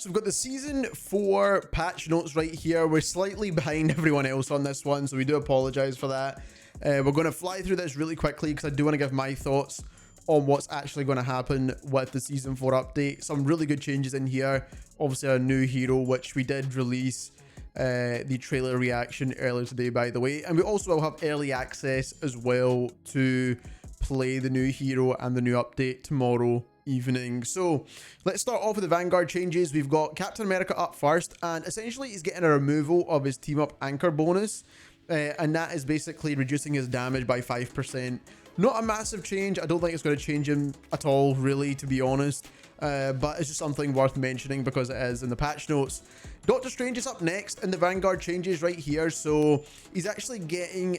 So we've got the Season 4 patch notes right here. We're slightly behind everyone else on this one, so we do apologize for that. We're going to fly through this really quickly because I do want to give my thoughts on what's actually going to happen with the Season 4 update. Some really good changes in here. Obviously a new hero, which we did release the trailer reaction earlier today, by the way. And we also will have early access as well to play the new hero and the new update tomorrow evening. So let's start off with the Vanguard changes. We've got Captain America up first, and essentially he's getting a removal of his team up anchor bonus, and that is basically reducing his damage by 5%. Not a massive change. I don't think it's going to change him at all, really, to be honest. But it's just something worth mentioning because it is in the patch notes. Doctor Strange is up next in the Vanguard changes right here. So he's actually getting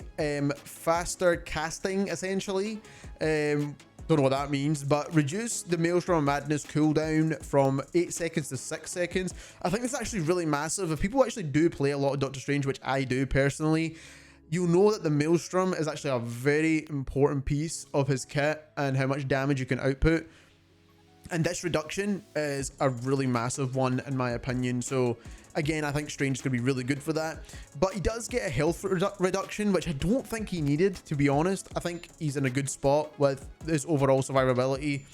faster casting, essentially. Don't know what that means, but reduce the Maelstrom of Madness cooldown from 8 seconds to 6 seconds. I think this is actually really massive. If people actually do play a lot of Doctor Strange, which I do personally, you'll know that the Maelstrom is actually a very important piece of his kit and how much damage you can output. And this reduction is a really massive one, in my opinion. So again, I think Strange is going to be really good for that. But he does get a health reduction, which I don't think he needed, to be honest. I think he's in a good spot with his overall survivability.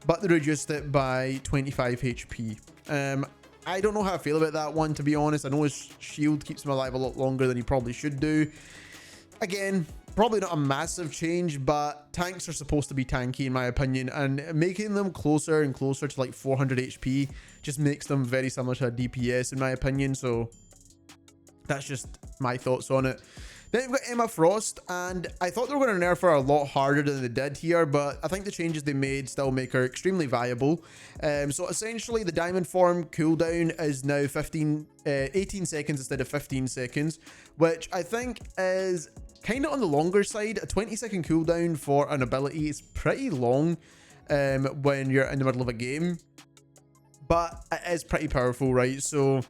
But they reduced it by 25 HP. I don't know how I feel about that one, to be honest. I know his shield keeps him alive a lot longer than he probably should do. Again, probably not a massive change, but tanks are supposed to be tanky, in my opinion, and making them closer and closer to like 400 HP just makes them very similar to a DPS, in my opinion. So that's just my thoughts on it. Then we've got Emma Frost, and I thought they were going to nerf her a lot harder than they did here, but I think the changes they made still make her extremely viable. So essentially, the Diamond Form cooldown is now 18 seconds instead of 15 seconds, which I think is kind of on the longer side. A 20-second cooldown for an ability is pretty long when you're in the middle of a game, but it is pretty powerful, right? So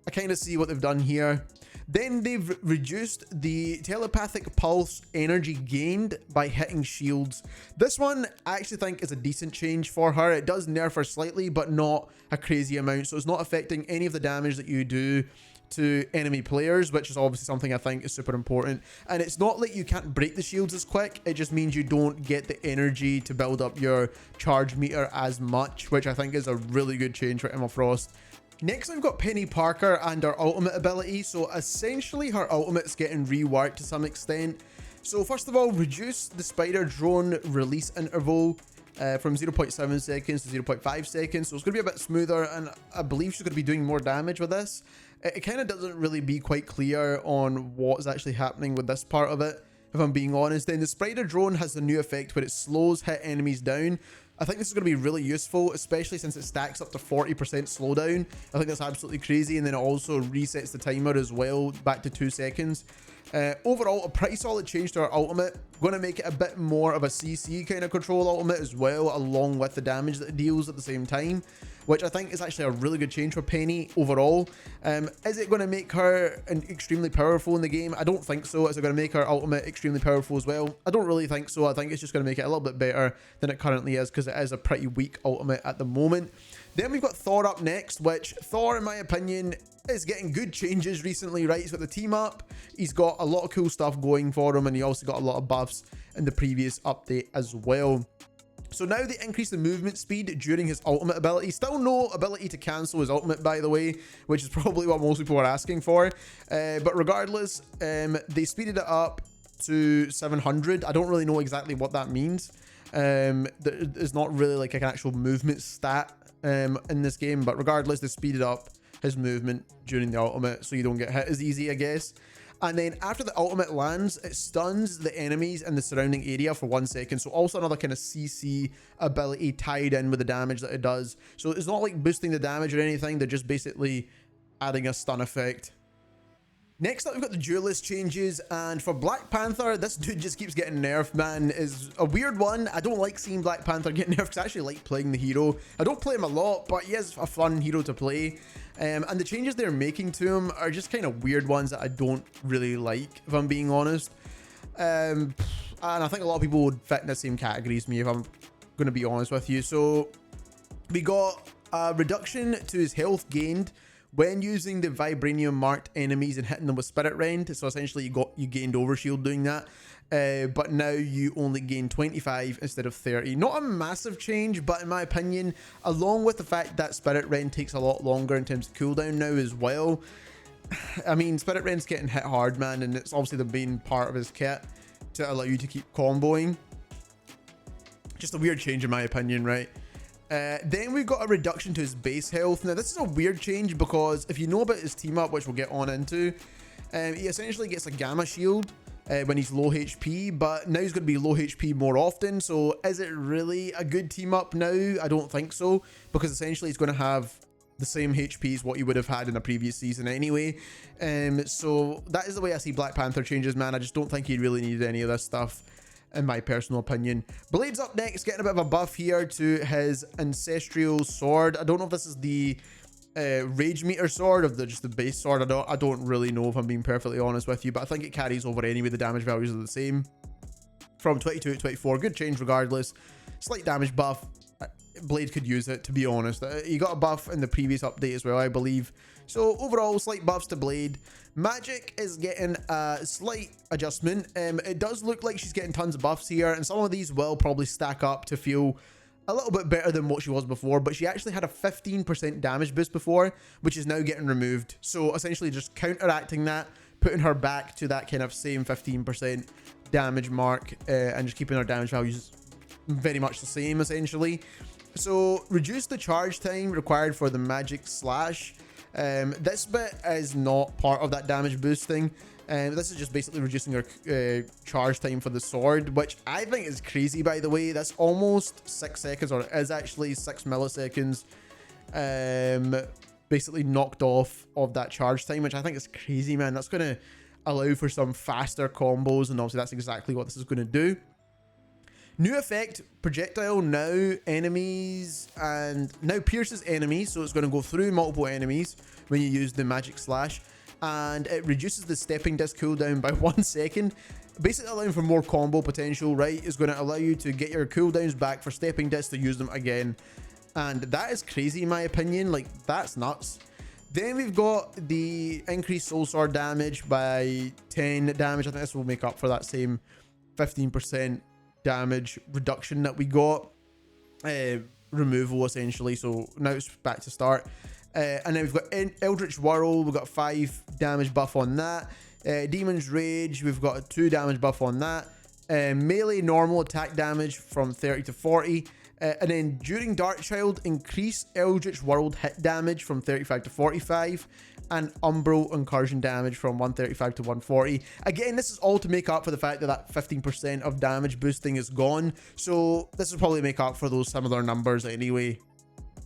I kind of see what they've done here. Then they've reduced the telepathic pulse energy gained by hitting shields. This one I actually think is a decent change for her. It does nerf her slightly, but not a crazy amount. So it's not affecting any of the damage that you do to enemy players, which is obviously something I think is super important. And it's not like you can't break the shields as quick. It just means you don't get the energy to build up your charge meter as much, which I think is a really good change for Emma Frost. Next, we've got Peni Parker and her ultimate ability. So essentially her ultimate's getting reworked to some extent. So first of all, reduce the spider drone release interval from 0.7 seconds to 0.5 seconds. So it's going to be a bit smoother, and I believe she's going to be doing more damage with this. It kind of doesn't really be quite clear on what's actually happening with this part of it, if I'm being honest. Then the spider drone has a new effect where it slows hit enemies down. I think this is going to be really useful, especially since it stacks up to 40% slowdown. I think that's absolutely crazy. And then it also resets the timer as well back to 2 seconds. Overall, a pretty solid change to our ultimate. Going to make it a bit more of a CC kind of control ultimate as well, along with the damage that it deals at the same time, which I think is actually a really good change for Peni overall. Is it going to make her extremely powerful in the game? I don't think so. Is it going to make her ultimate extremely powerful as well? I don't really think so. I think it's just going to make it a little bit better than it currently is, because it is a pretty weak ultimate at the moment. Then we've got Thor up next, which Thor, in my opinion, is getting good changes recently, right? He's got the team up, he's got a lot of cool stuff going for him, and he also got a lot of buffs in the previous update as well. So now they increase the movement speed during his ultimate ability. Still no ability to cancel his ultimate, by the way, which is probably what most people are asking for. But regardless, they speeded it up to 700. I don't really know exactly what that means. There's not really like an actual movement stat in this game, but regardless, they speeded up his movement during the ultimate so you don't get hit as easy, I guess. And then after the ultimate lands, it stuns the enemies in the surrounding area for 1 second. So also another kind of CC ability tied in with the damage that it does. So it's not like boosting the damage or anything. They're just basically adding a stun effect. Next up, we've got the Dualist changes, and for Black Panther, this dude just keeps getting nerfed, man. Is a weird one. I don't like seeing Black Panther get nerfed because I actually like playing the hero. I don't play him a lot, but he is a fun hero to play. And the changes they're making to him are just kind of weird ones that I don't really like, if I'm being honest. And I think a lot of people would fit in the same category as me, if I'm going to be honest with you. So we got a reduction to his health gained when using the vibranium marked enemies and hitting them with Spirit Rend. So essentially you gained overshield doing that, but now you only gain 25 instead of 30. Not a massive change, but in my opinion, along with the fact that Spirit Rend takes a lot longer in terms of cooldown now as well. I mean, Spirit Rend's getting hit hard, man, and it's obviously the main part of his kit to allow you to keep comboing. Just a weird change in my opinion, right? Then we've got a reduction to his base health. Now, this is a weird change because if you know about his team up, which we'll get on into, he essentially gets a gamma shield when he's low HP, but now he's going to be low HP more often. So is it really a good team up now? I don't think so, because essentially he's going to have the same HP as what you would have had in a previous season anyway. So that is the way I see Black Panther changes, man. I just don't think he really needed any of this stuff, in my personal opinion. Blade's up next, getting a bit of a buff here to his ancestral sword. I don't know if this is the rage meter sword or just the base sword. I don't really know, if I'm being perfectly honest with you, but I think it carries over anyway. The damage values are the same from 22 to 24. Good change regardless. Slight damage buff. Blade could use it, to be honest. He got a buff in the previous update as well, I believe. So overall, slight buffs to Blade. Magic is getting a slight adjustment. It does look like she's getting tons of buffs here, and some of these will probably stack up to feel a little bit better than what she was before, but she actually had a 15% damage boost before, which is now getting removed. So essentially just counteracting that, putting her back to that kind of same 15% damage mark, and just keeping her damage values very much the same, essentially. So reduce the charge time required for the magic slash. This bit is not part of that damage boosting. This is just basically reducing her charge time for the sword, which I think is crazy, by the way. That's almost 6 seconds, or it is actually 6 milliseconds, basically knocked off of that charge time, which I think is crazy, man. That's going to allow for some faster combos, and obviously that's exactly what this is going to do. New effect, projectile now enemies, and now pierces enemies, so it's going to go through multiple enemies when you use the magic slash, and it reduces the stepping disc cooldown by 1 second, basically allowing for more combo potential, right? It's going to allow you to get your cooldowns back for stepping discs to use them again, and that is crazy in my opinion. Like, that's nuts. Then we've got the increased soul sword damage by 10 damage. I think this will make up for that same 15% damage reduction that we got, removal essentially. So now it's back to start, and then we've got Eldritch Whirl. We've got 5 damage buff on that. Demon's Rage, we've got a 2 damage buff on that. Melee normal attack damage from 30 to 40, and then during Darkchild, increase Eldritch World hit damage from 35 to 45, and Umbral incursion damage from 135 to 140. Again, this is all to make up for the fact that that 15% of damage boosting is gone, so this will probably make up for those similar numbers anyway.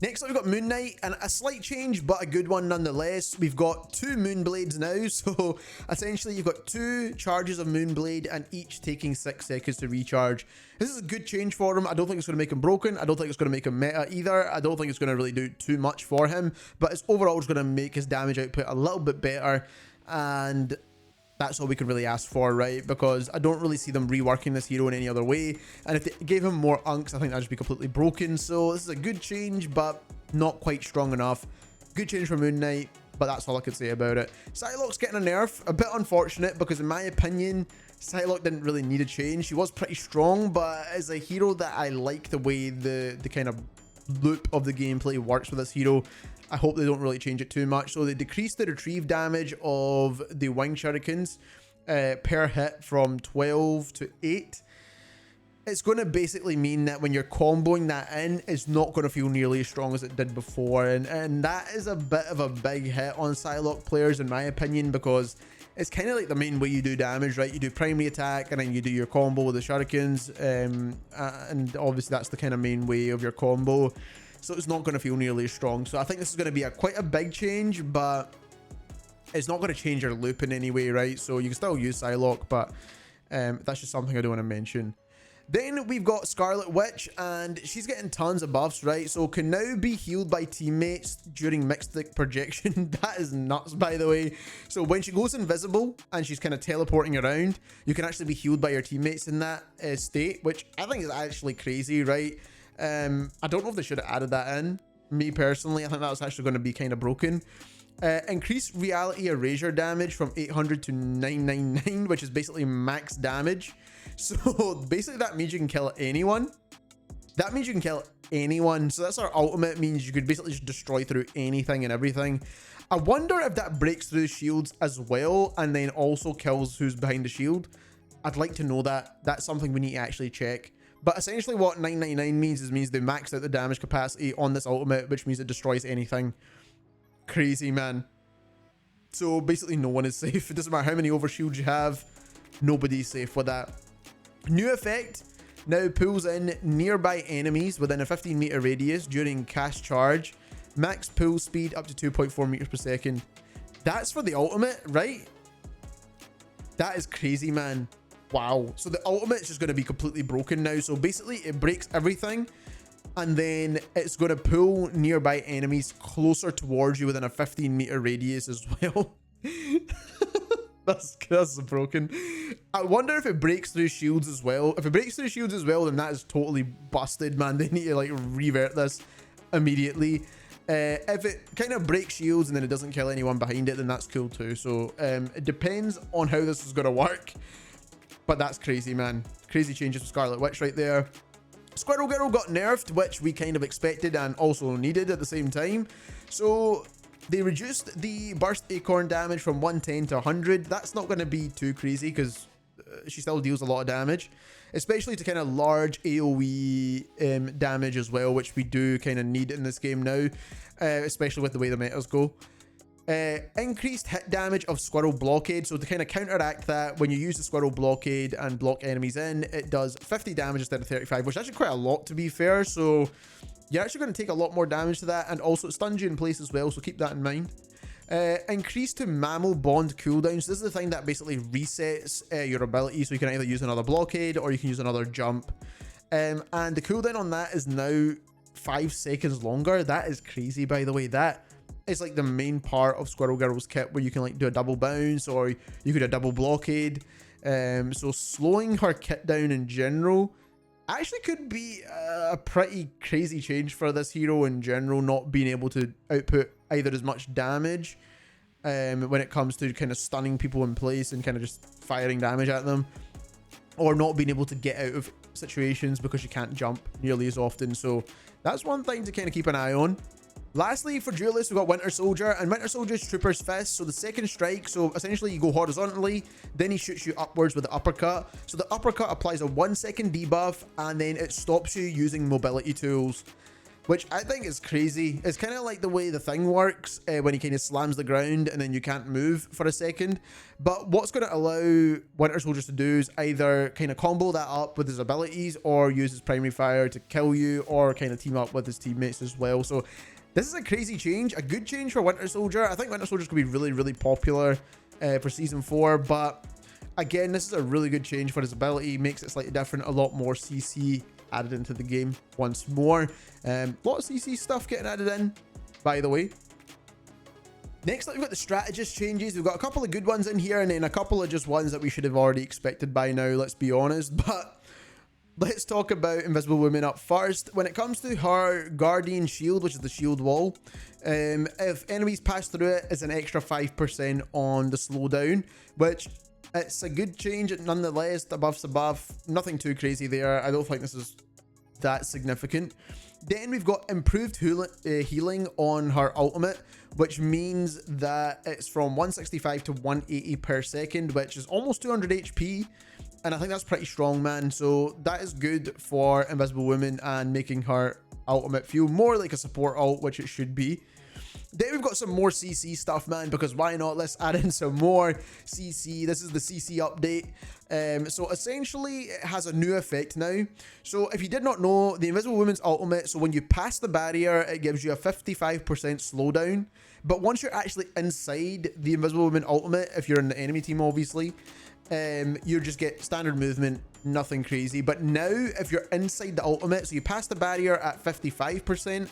Next up, we've got Moon Knight, and a slight change, but a good one nonetheless. We've got 2 Moon Blades now, so essentially you've got 2 charges of Moon Blade, and each taking 6 seconds to recharge. This is a good change for him. I don't think it's going to make him broken. I don't think it's going to make him meta either. I don't think it's going to really do too much for him, but it's overall just going to make his damage output a little bit better, and that's all we can really ask for, right? Because I don't really see them reworking this hero in any other way, and if they gave him more unks, I think that'd just be completely broken. So this is a good change, but not quite strong enough. Good change for Moon Knight, but that's all I could say about it. Psylocke's getting a nerf. A bit unfortunate, because in my opinion, Psylocke didn't really need a change. She was pretty strong, but as a hero that I like the way the kind of loop of the gameplay works with this hero, I hope they don't really change it too much. So they decreased the retrieve damage of the wing shurikens per hit from 12 to 8. It's going to basically mean that when you're comboing that in, it's not going to feel nearly as strong as it did before. And that is a bit of a big hit on Psylocke players, in my opinion, because it's kind of like the main way you do damage, right? You do primary attack, and then you do your combo with the shurikens. And obviously that's the kind of main way of your combo. So it's not going to feel nearly as strong. So I think this is going to be quite a big change, but it's not going to change your loop in any way, right? So you can still use Psylocke, but that's just something I do want to mention. Then we've got Scarlet Witch, and she's getting tons of buffs, right? So can now be healed by teammates during Mystic Projection. That is nuts, by the way. So when she goes invisible and she's kind of teleporting around, you can actually be healed by your teammates in that state, which I think is actually crazy, right? I don't know if they should have added that in, me personally. I think that's actually going to be kind of broken. Increased reality erasure damage from 800 to 999, which is basically max damage. So basically that means you can kill anyone. That means you can kill anyone. So that's our ultimate, means you could basically just destroy through anything and everything. I wonder if that breaks through shields as well and then also kills who's behind the shield. I'd like to know that. That's something we need to actually check. But essentially what 999 means they max out the damage capacity on this ultimate, which means it destroys anything. Crazy, man. So basically no one is safe. It doesn't matter how many overshields you have. Nobody's safe with that. New effect now pulls in nearby enemies within a 15-meter radius during cast charge. Max pull speed up to 2.4 meters per second. That's for the ultimate, right? That is crazy, man. Wow. So the ultimate is just going to be completely broken now. So basically it breaks everything, and then it's going to pull nearby enemies closer towards you within a 15-meter radius as well. That's broken. I wonder if it breaks through shields as well. If it breaks through shields as well, then that is totally busted, man. They need to like revert this immediately. If it kind of breaks shields and then it doesn't kill anyone behind it, then that's cool too. So it depends on how this is going to work. But that's crazy, man. Crazy changes for Scarlet Witch right there. Squirrel Girl got nerfed, which we kind of expected and also needed at the same time. So they reduced the burst acorn damage from 110 to 100. That's not going to be too crazy because she still deals a lot of damage, especially to kind of large AoE damage as well, which we do kind of need in this game now, especially with the way the metas go. Increased hit damage of Squirrel Blockade. So to kind of counteract that, when you use the Squirrel Blockade and block enemies in, it does 50 damage instead of 35, which is actually quite a lot, to be fair. So you're actually going to take a lot more damage to that, and also it stuns you in place as well, so keep that in mind. Increase to Mammal Bond cooldown. So this is the thing that basically resets your ability, so you can either use another blockade or you can use another jump. And the cooldown on that is now 5 seconds longer. That is crazy, by the way. That is like the main part of Squirrel Girl's kit, where you can like do a double bounce or you could do a double blockade. So slowing her kit down in general actually could be a pretty crazy change for this hero in general, not being able to output either as much damage when it comes to kind of stunning people in place and kind of just firing damage at them, or not being able to get out of situations because you can't jump nearly as often. So that's one thing to kind of keep an eye on. Lastly, for Dualists, we've got Winter Soldier, and Winter Soldier's Trooper's Fist. So the second strike, so essentially you go horizontally, then he shoots you upwards with the uppercut. So the uppercut applies a 1-second debuff, and then it stops you using mobility tools, which I think is crazy. It's kind of like the way the thing works when he kind of slams the ground and then you can't move for a second. But what's going to allow Winter Soldiers to do is either kind of combo that up with his abilities, or use his primary fire to kill you, or kind of team up with his teammates as well. So this is a crazy change, a good change for Winter Soldier. I think Winter Soldier's going to be really, really popular for Season 4. But again, this is a really good change for his ability. Makes it slightly different, a lot more CC added into the game once more. A lot of CC stuff getting added in, by the way. Next up, we've got the Strategist changes. We've got a couple of good ones in here, and then a couple of just ones that we should have already expected by now, let's be honest. But let's talk about Invisible Woman up first. When it comes to her Guardian Shield, which is the shield wall, if enemies pass through it, it's an extra 5% on the slowdown, which it's a good change nonetheless. The buff's a buff. Nothing too crazy there. I don't think this is that significant. Then we've got improved healing on her ultimate, which means that it's from 165 to 180 per second, which is almost 200 HP. And I think that's pretty strong, man. So that is good for Invisible Woman and making her ultimate feel more like a support ult, which it should be. Then we've got some more CC stuff, man, because why not? Let's add in some more CC. This is the CC update. So essentially, it has a new effect now. So if you did not know, the Invisible Woman's ultimate, so when you pass the barrier, it gives you a 55% slowdown. But once you're actually inside the Invisible Woman ultimate, if you're in the enemy team, obviously, you just get standard movement, nothing crazy. But now, if you're inside the ultimate, so you pass the barrier at 55%,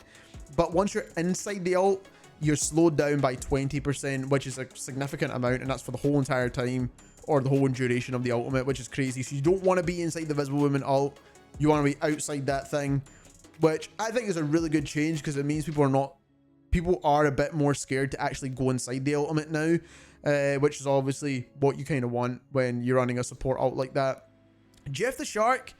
but once you're inside the ult, you're slowed down by 20%, which is a significant amount, and that's for the whole entire time, or the whole duration of the ultimate, which is crazy. So you don't want to be inside the Invisible Woman ult, you want to be outside that thing. which I think is a really good change because it means people are a bit more scared to actually go inside the ultimate now, which is obviously what you kind of want when you're running a support ult like that. Jeff the Shark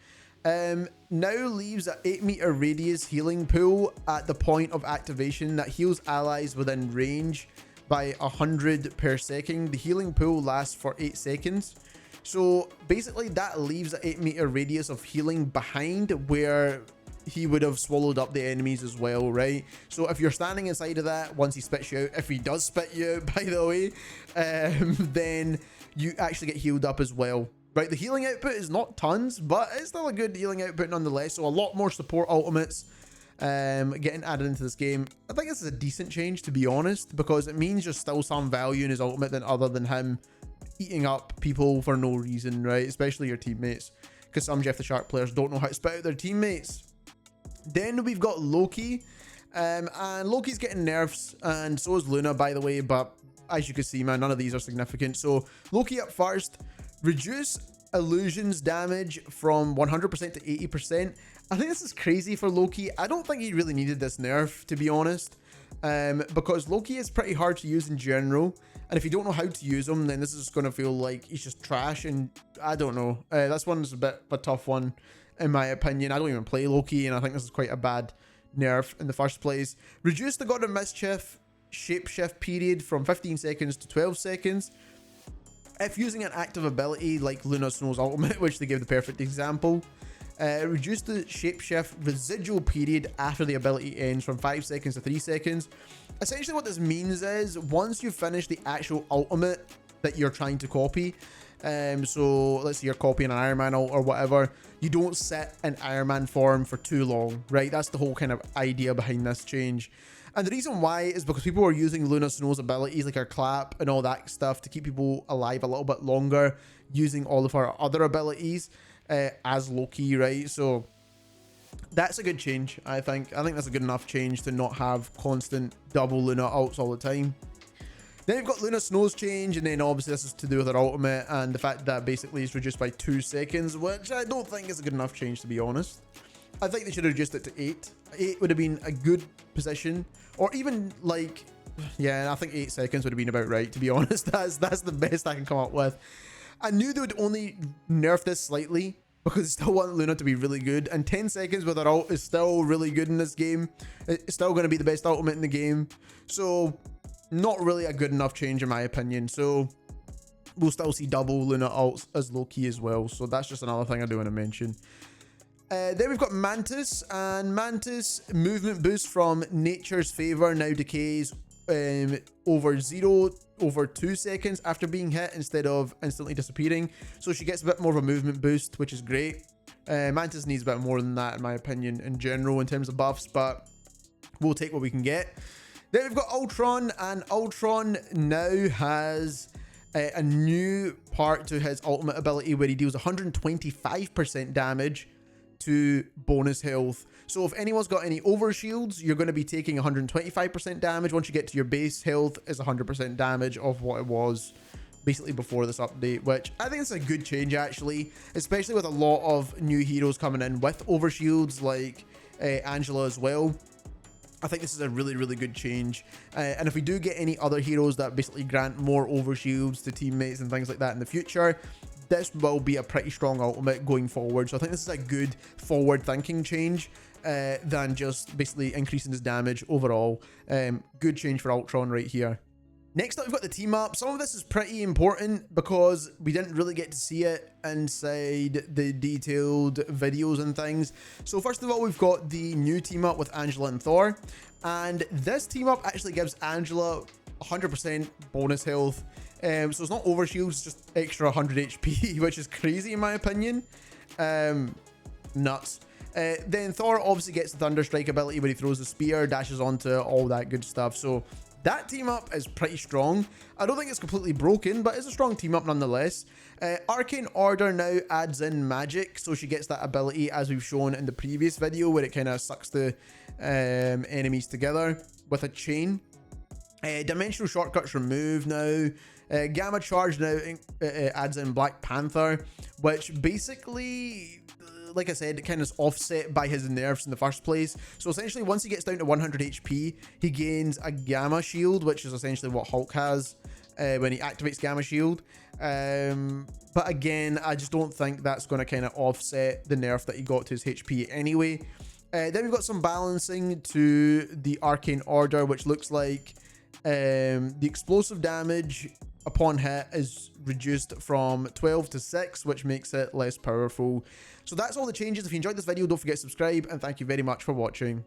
now leaves an 8-meter radius healing pool at the point of activation that heals allies within range by 100 per second. The healing pool lasts for 8 seconds. So basically that leaves an 8-meter radius of healing behind where he would have swallowed up the enemies as well, right? So if you're standing inside of that, once he spits you out, if he does spit you out, by the way, then you actually get healed up as well. Right, the healing output is not tons, but it's still a good healing output nonetheless. So a lot more support ultimates getting added into this game. I think this is a decent change, to be honest, because it means there's still some value in his ultimate other than him eating up people for no reason, right? Especially your teammates, because some Jeff the Shark players don't know how to spit out their teammates. Then we've got Loki, and Loki's getting nerfs, and so is Luna, by the way, but as you can see, man, none of these are significant. So Loki up first. Reduce illusions damage from 100% to 80%. I think this is crazy for Loki. I don't think he really needed this nerf, to be honest, because Loki is pretty hard to use in general, and if you don't know how to use him, then this is going to feel like he's just trash, and I don't know. This one's a bit of a tough one, in my opinion. I don't even play Loki, and I think this is quite a bad nerf in the first place. Reduce the God of Mischief shapeshift period from 15 seconds to 12 seconds. If using an active ability like Luna Snow's ultimate, which they gave the perfect example, reduce the shapeshift residual period after the ability ends from 5 seconds to 3 seconds. Essentially what this means is once you finish the actual ultimate that you're trying to copy, so let's say you're copying an Iron Man ult or whatever, you don't sit in Iron Man form for too long, right? That's the whole kind of idea behind this change. And the reason why is because people are using Luna Snow's abilities like her clap and all that stuff to keep people alive a little bit longer, using all of her other abilities as Loki, right? So that's a good change, I think. I think that's a good enough change to not have constant double Luna ults all the time. Then you've got Luna Snow's change, and then obviously this is to do with her ultimate and the fact that basically it's reduced by 2 seconds, which I don't think is a good enough change, to be honest. I think they should have reduced it to 8. 8 would have been a good position, or even like, yeah, I think 8 seconds would have been about right, to be honest. That's the best I can come up with. I knew they would only nerf this slightly because I still want Luna to be really good, and 10 seconds with her ult is still really good in this game. It's still going to be the best ultimate in the game, so not really a good enough change in my opinion. So we'll still see double Luna ults as Loki as well, so that's just another thing I do want to mention. Then we've got Mantis, and Mantis movement boost from Nature's Favor now decays over 2 seconds after being hit instead of instantly disappearing. So she gets a bit more of a movement boost, which is great. Mantis needs a bit more than that in my opinion in general in terms of buffs, but we'll take what we can get. Then we've got Ultron, and Ultron now has a new part to his ultimate ability where he deals 125% damage to bonus health. So if anyone's got any overshields, you're going to be taking 125% damage. Once you get to your base health is 100% damage of what it was basically before this update, which I think is a good change actually, especially with a lot of new heroes coming in with overshields like Angela as well. I think this is a really, really good change. And if we do get any other heroes that basically grant more overshields to teammates and things like that in the future, this will be a pretty strong ultimate going forward. So I think this is a good forward thinking change than just basically increasing his damage overall. Good change for Ultron right here. Next up, we've got the team up. Some of this is pretty important because we didn't really get to see it inside the detailed videos and things. So first of all, we've got the new team up with Angela and Thor. And this team up actually gives Angela 100% bonus health. So it's not overshields, it's just extra 100 HP, which is crazy in my opinion. Nuts. Then Thor obviously gets the Thunder Strike ability where he throws the spear, dashes onto all that good stuff. So that team up is pretty strong. I don't think it's completely broken, but it's a strong team up nonetheless. Arcane Order now adds in magic, so she gets that ability as we've shown in the previous video where it kind of sucks the enemies together with a chain. Dimensional shortcuts removed now. Gamma Charge now adds in Black Panther, which basically like I said, kind of offset by his nerfs in the first place. So essentially, once he gets down to 100 HP, he gains a Gamma Shield, which is essentially what Hulk has when he activates Gamma Shield. But again, I just don't think that's going to kind of offset the nerf that he got to his HP anyway. Then we've got some balancing to the Arcane Order, which looks like the explosive damage upon hit is reduced from 12 to 6, which makes it less powerful. So that's all the changes. If you enjoyed this video, don't forget to subscribe, and thank you very much for watching.